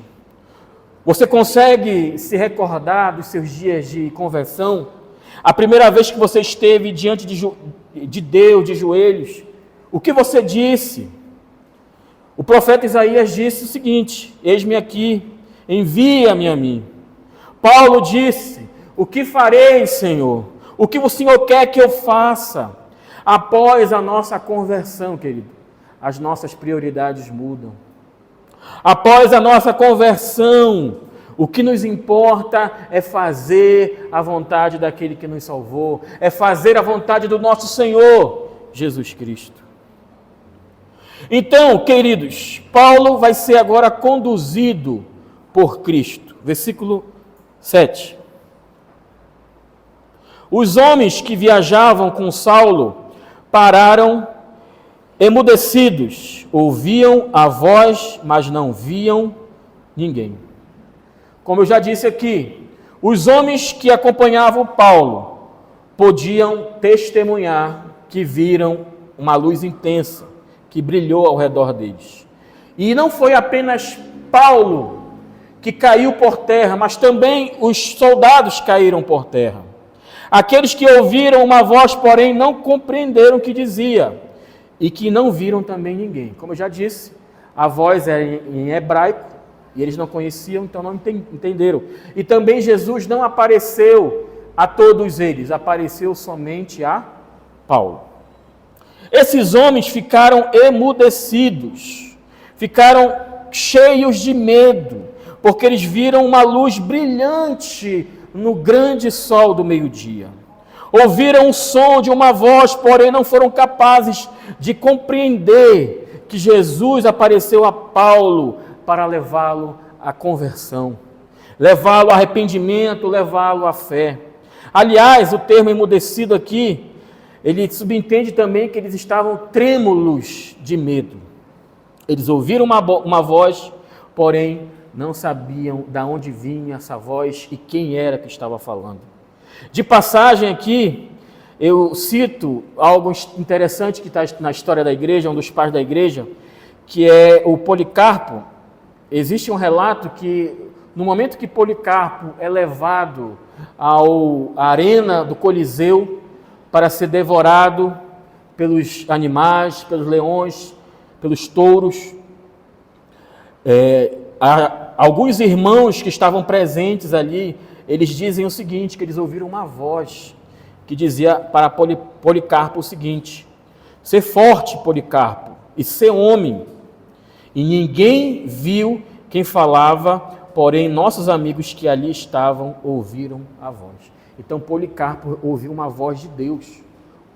Você consegue se recordar dos seus dias de conversão? A primeira vez que você esteve diante de Deus, de joelhos, o que você disse? O profeta Isaías disse o seguinte: eis-me aqui, envia-me a mim. Paulo disse: o que farei, Senhor? O que o Senhor quer que eu faça? Após a nossa conversão, querido, as nossas prioridades mudam. Após a nossa conversão, o que nos importa é fazer a vontade daquele que nos salvou, é fazer a vontade do nosso Senhor, Jesus Cristo. Então, queridos, Paulo vai ser agora conduzido por Cristo. Versículo 7. Os homens que viajavam com Saulo pararam emudecidos, ouviam a voz, mas não viam ninguém. Como eu já disse aqui, os homens que acompanhavam Paulo podiam testemunhar que viram uma luz intensa que brilhou ao redor deles. E não foi apenas Paulo que caiu por terra, mas também os soldados caíram por terra. Aqueles que ouviram uma voz, porém, não compreenderam o que dizia, e que não viram também ninguém. Como eu já disse, a voz era em hebraico, e eles não conheciam, então não entenderam. E também Jesus não apareceu a todos eles, apareceu somente a Paulo. Esses homens ficaram emudecidos, ficaram cheios de medo, porque eles viram uma luz brilhante no grande sol do meio-dia. Ouviram o som de uma voz, porém não foram capazes de compreender que Jesus apareceu a Paulo para levá-lo à conversão, levá-lo ao arrependimento, levá-lo à fé. Aliás, o termo emudecido aqui, ele subentende também que eles estavam trêmulos de medo. Eles ouviram uma voz, porém não sabiam de onde vinha essa voz e quem era que estava falando. De passagem aqui, eu cito algo interessante que está na história da igreja, um dos pais da igreja, que é o Policarpo. Existe um relato que, no momento que Policarpo é levado à arena do Coliseu para ser devorado pelos animais, pelos leões, pelos touros, alguns irmãos que estavam presentes ali, eles dizem o seguinte, que eles ouviram uma voz que dizia para Policarpo o seguinte: ser forte, Policarpo, e ser homem. E ninguém viu quem falava, porém nossos amigos que ali estavam ouviram a voz. Então Policarpo ouviu uma voz de Deus,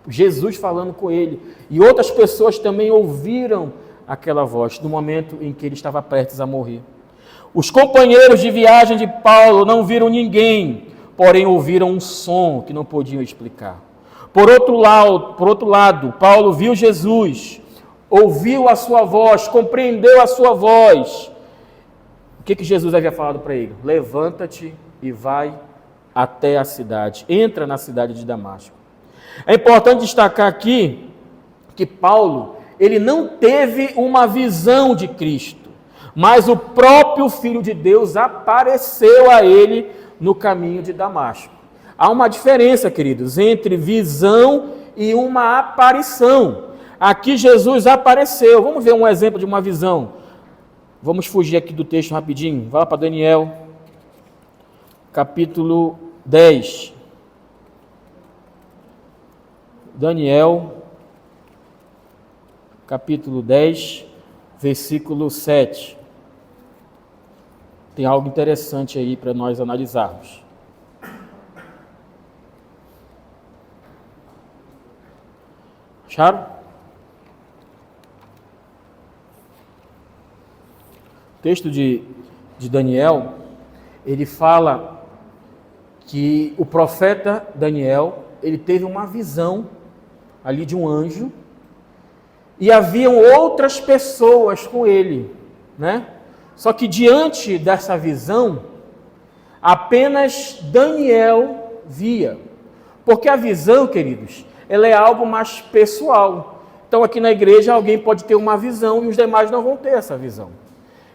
Jesus falando com ele, e outras pessoas também ouviram aquela voz no momento em que ele estava prestes a morrer. Os companheiros de viagem de Paulo não viram ninguém, porém ouviram um som que não podiam explicar. Por outro lado, Paulo viu Jesus, ouviu a sua voz, compreendeu a sua voz. O que Jesus havia falado para ele? Levanta-te e vai até a cidade, entra na cidade de Damasco. É importante destacar aqui que Paulo, ele não teve uma visão de Cristo, mas o próprio Filho de Deus apareceu a ele no caminho de Damasco. Há uma diferença, queridos, entre visão e uma aparição. Aqui Jesus apareceu. Vamos ver um exemplo de uma visão. Vamos fugir aqui do texto rapidinho. Vai lá para Daniel, capítulo 10. Daniel, capítulo 10, versículo 7. Tem algo interessante aí para nós analisarmos. Acharam? O texto de Daniel, ele fala que o profeta Daniel, ele teve uma visão ali de um anjo, e haviam outras pessoas com ele, né? Só que diante dessa visão, apenas Daniel via. Porque a visão, queridos, ela é algo mais pessoal. Então aqui na igreja alguém pode ter uma visão e os demais não vão ter essa visão.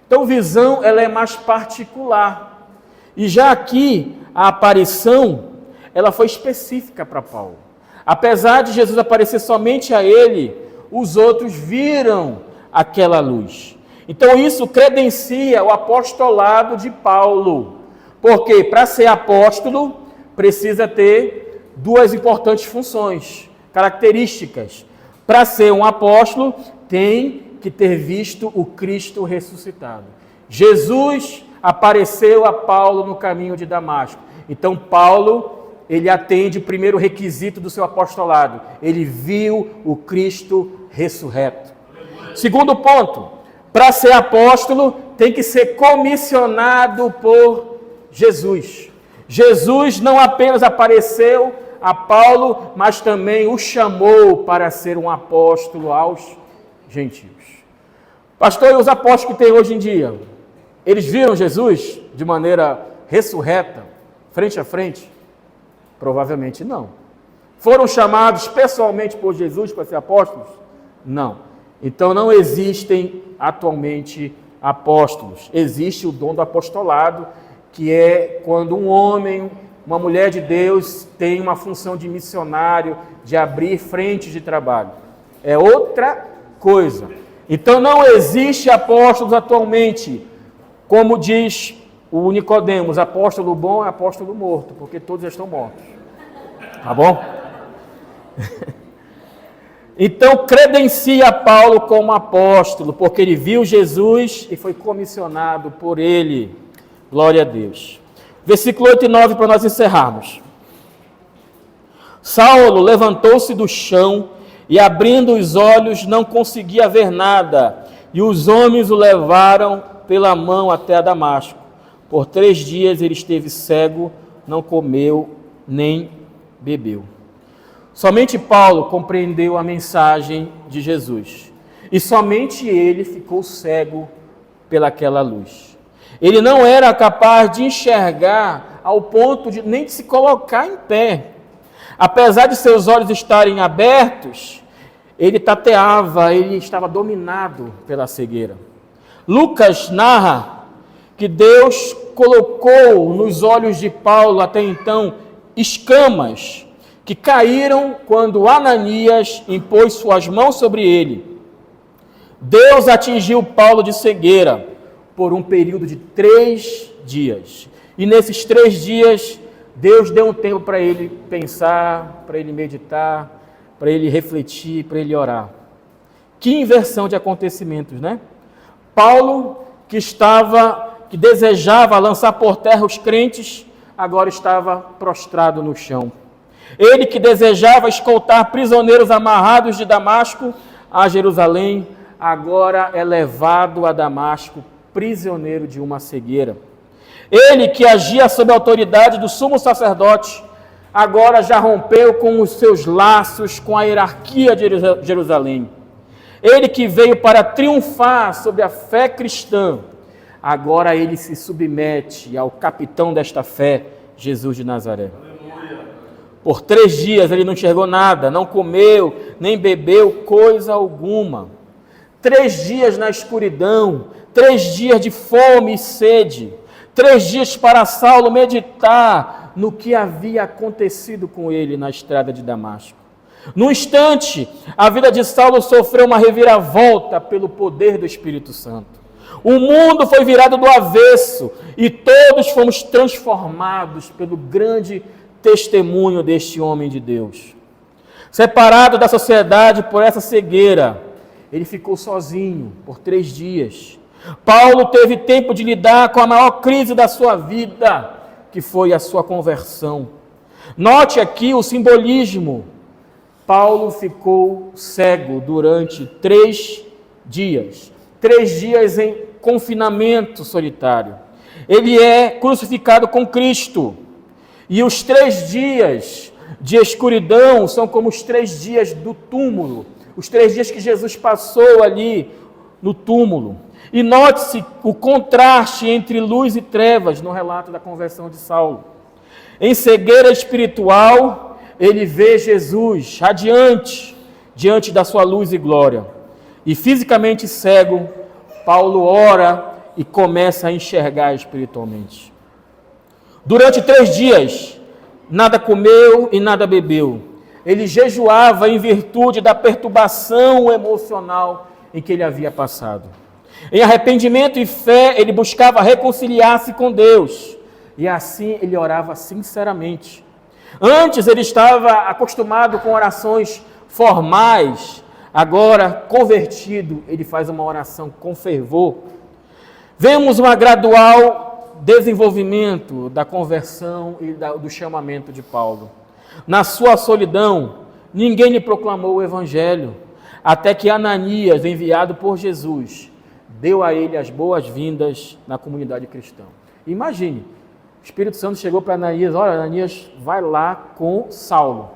Então visão, ela é mais particular. E já aqui, a aparição, ela foi específica para Paulo. Apesar de Jesus aparecer somente a ele, os outros viram aquela luz. Então isso credencia o apostolado de Paulo. Porque para ser apóstolo, precisa ter duas importantes funções, características. Para ser um apóstolo, tem que ter visto o Cristo ressuscitado. Jesus apareceu a Paulo no caminho de Damasco. Então Paulo, ele atende o primeiro requisito do seu apostolado. Ele viu o Cristo ressurreto. Segundo ponto, para ser apóstolo, tem que ser comissionado por Jesus. Jesus não apenas apareceu a Paulo, mas também o chamou para ser um apóstolo aos gentios. Pastor, e os apóstolos que tem hoje em dia? Eles viram Jesus de maneira ressurreta, frente a frente? Provavelmente não. Foram chamados pessoalmente por Jesus para ser apóstolos? Não. Então não existem atualmente apóstolos. Existe o dom do apostolado, que é quando um homem, uma mulher de Deus tem uma função de missionário, de abrir frentes de trabalho. É outra coisa. Então não existe apóstolos atualmente. Como diz o Nicodemos, apóstolo bom é apóstolo morto, porque todos já estão mortos. Tá bom? Então credencia Paulo como apóstolo, porque ele viu Jesus e foi comissionado por ele. Glória a Deus. Versículo 8 e 9 para nós encerrarmos. Saulo levantou-se do chão e, abrindo os olhos, não conseguia ver nada, e os homens o levaram pela mão até a Damasco. Por 3 dias ele esteve cego, não comeu nem bebeu. Somente Paulo compreendeu a mensagem de Jesus, e somente ele ficou cego pelaquela luz. Ele não era capaz de enxergar ao ponto de nem de se colocar em pé. Apesar de seus olhos estarem abertos, ele tateava, ele estava dominado pela cegueira. Lucas narra que Deus colocou nos olhos de Paulo até então escamas que caíram quando Ananias impôs suas mãos sobre ele. Deus atingiu Paulo de cegueira por um período de 3 dias. E nesses 3 dias, Deus deu um tempo para ele pensar, para ele meditar, para ele refletir, para ele orar. Que inversão de acontecimentos, né? Paulo, que desejava lançar por terra os crentes, agora estava prostrado no chão. Ele que desejava escoltar prisioneiros amarrados de Damasco a Jerusalém, agora é levado a Damasco, prisioneiro de uma cegueira. Ele que agia sob a autoridade do sumo sacerdote, agora já rompeu com os seus laços com a hierarquia de Jerusalém. Ele que veio para triunfar sobre a fé cristã, agora ele se submete ao capitão desta fé, Jesus de Nazaré. Por 3 dias ele não enxergou nada, não comeu, nem bebeu coisa alguma. 3 dias na escuridão, 3 dias de fome e sede, 3 dias para Saulo meditar no que havia acontecido com ele na estrada de Damasco. Num instante, a vida de Saulo sofreu uma reviravolta pelo poder do Espírito Santo. O mundo foi virado do avesso e todos fomos transformados pelo grande testemunho deste homem de Deus. Separado da sociedade por essa cegueira, ele ficou sozinho por 3 dias. Paulo teve tempo de lidar com a maior crise da sua vida, que foi a sua conversão. Note aqui o simbolismo. Paulo ficou cego durante 3 dias. 3 dias em confinamento solitário. Ele é crucificado com Cristo. E os 3 dias de escuridão são como os 3 dias do túmulo. Os 3 dias que Jesus passou ali no túmulo. E note-se o contraste entre luz e trevas no relato da conversão de Saulo. Em cegueira espiritual, ele vê Jesus radiante diante da sua luz e glória. E fisicamente cego, Paulo ora e começa a enxergar espiritualmente. Durante 3 dias, nada comeu e nada bebeu. Ele jejuava em virtude da perturbação emocional em que ele havia passado. Em arrependimento e fé, ele buscava reconciliar-se com Deus. E assim ele orava sinceramente. Antes ele estava acostumado com orações formais. Agora, convertido, ele faz uma oração com fervor. Vemos um gradual desenvolvimento da conversão e do chamamento de Paulo. Na sua solidão, ninguém lhe proclamou o Evangelho, até que Ananias, enviado por Jesus, deu a ele as boas-vindas na comunidade cristã. Imagine, o Espírito Santo chegou para Ananias: olha, Ananias, vai lá com Saulo.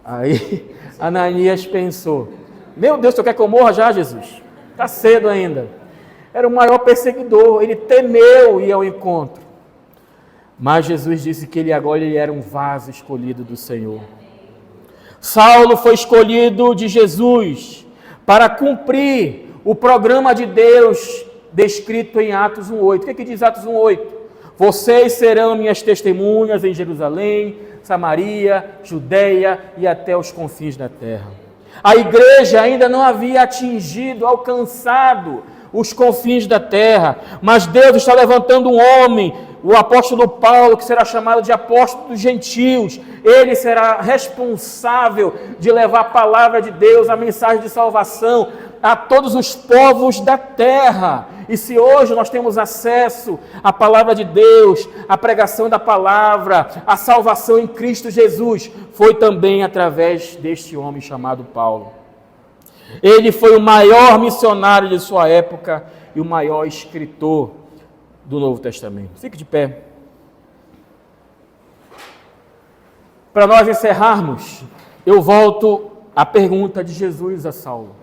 Aí Ananias pensou: meu Deus, tu quer que eu morra já, Jesus? Está cedo ainda. Era o maior perseguidor, ele temeu ir ao encontro. Mas Jesus disse que ele agora era um vaso escolhido do Senhor. Saulo foi escolhido de Jesus para cumprir o programa de Deus descrito em Atos 1:8. O que diz Atos 1:8? Vocês serão minhas testemunhas em Jerusalém, Samaria, Judeia e até os confins da terra. A igreja ainda não havia alcançado os confins da terra, mas Deus está levantando um homem, o apóstolo Paulo, que será chamado de apóstolo dos gentios. Ele será responsável de levar a palavra de Deus, a mensagem de salvação a todos os povos da terra. E se hoje nós temos acesso à palavra de Deus, à pregação da palavra, à salvação em Cristo Jesus, foi também através deste homem chamado Paulo. Ele foi o maior missionário de sua época e o maior escritor do Novo Testamento. Fique de pé. Para nós encerrarmos, eu volto à pergunta de Jesus a Saulo.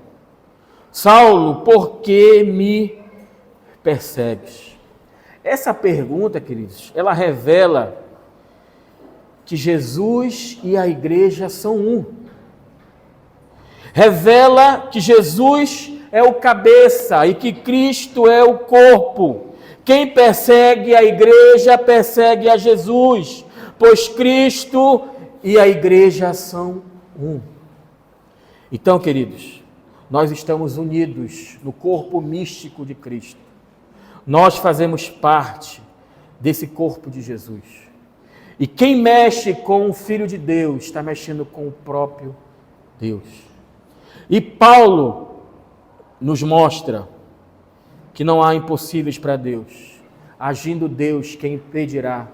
Saulo, por que me persegues? Essa pergunta, queridos, ela revela que Jesus e a igreja são um. Revela que Jesus é o cabeça e que Cristo é o corpo. Quem persegue a igreja, persegue a Jesus, pois Cristo e a igreja são um. Então, queridos, nós estamos unidos no corpo místico de Cristo. Nós fazemos parte desse corpo de Jesus. E quem mexe com o Filho de Deus está mexendo com o próprio Deus. E Paulo nos mostra que não há impossíveis para Deus. Agindo Deus, quem impedirá?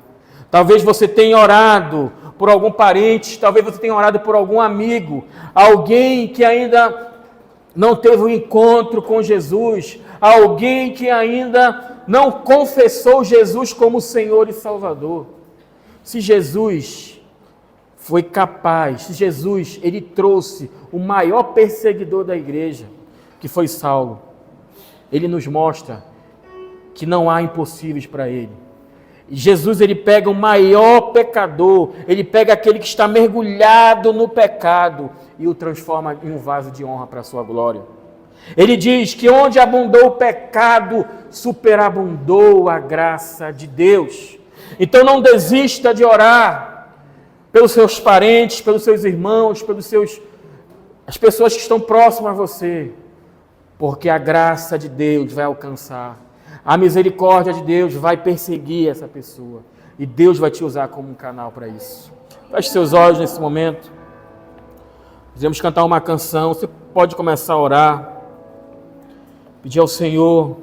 Talvez você tenha orado por algum parente, talvez você tenha orado por algum amigo, alguém que ainda não teve um encontro com Jesus, alguém que ainda não confessou Jesus como Senhor e Salvador. Se Jesus foi capaz, se Jesus, ele trouxe o maior perseguidor da igreja, que foi Saulo, ele nos mostra que não há impossíveis para ele. Jesus, ele pega o maior pecador, ele pega aquele que está mergulhado no pecado e o transforma em um vaso de honra para a sua glória. Ele diz que onde abundou o pecado, superabundou a graça de Deus. Então não desista de orar pelos seus parentes, pelos seus irmãos, as pessoas que estão próximas a você, porque a graça de Deus vai alcançar. A misericórdia de Deus vai perseguir essa pessoa. E Deus vai te usar como um canal para isso. Feche seus olhos nesse momento. Vamos cantar uma canção. Você pode começar a orar. Pedir ao Senhor